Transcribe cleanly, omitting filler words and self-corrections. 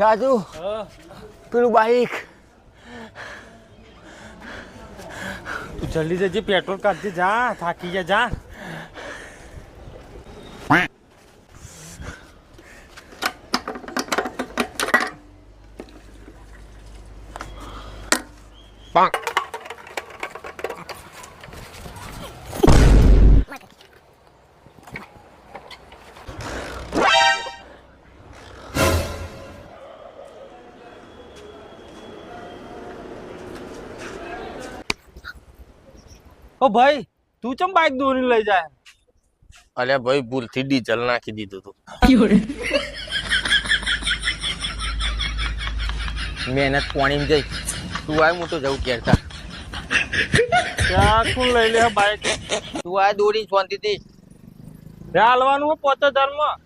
રાજુ પેલું બાઈક તું જલ્દી જજે પેટ્રોલ કાઢજે જા થાકી જા ઓ ભાઈ તું ચમ બાઈક દોરીને લઈ જાય અલ્યા ભાઈ ભૂલથી ડીઝલ નાખી દીધું તું મહેનત પાણી જઈ તું આ મોટો જવું કેરતા ત્યાં કોણ લઈ લે બાઈક તું આ દોરી શાંતિથી હાલવાનું 5000 માં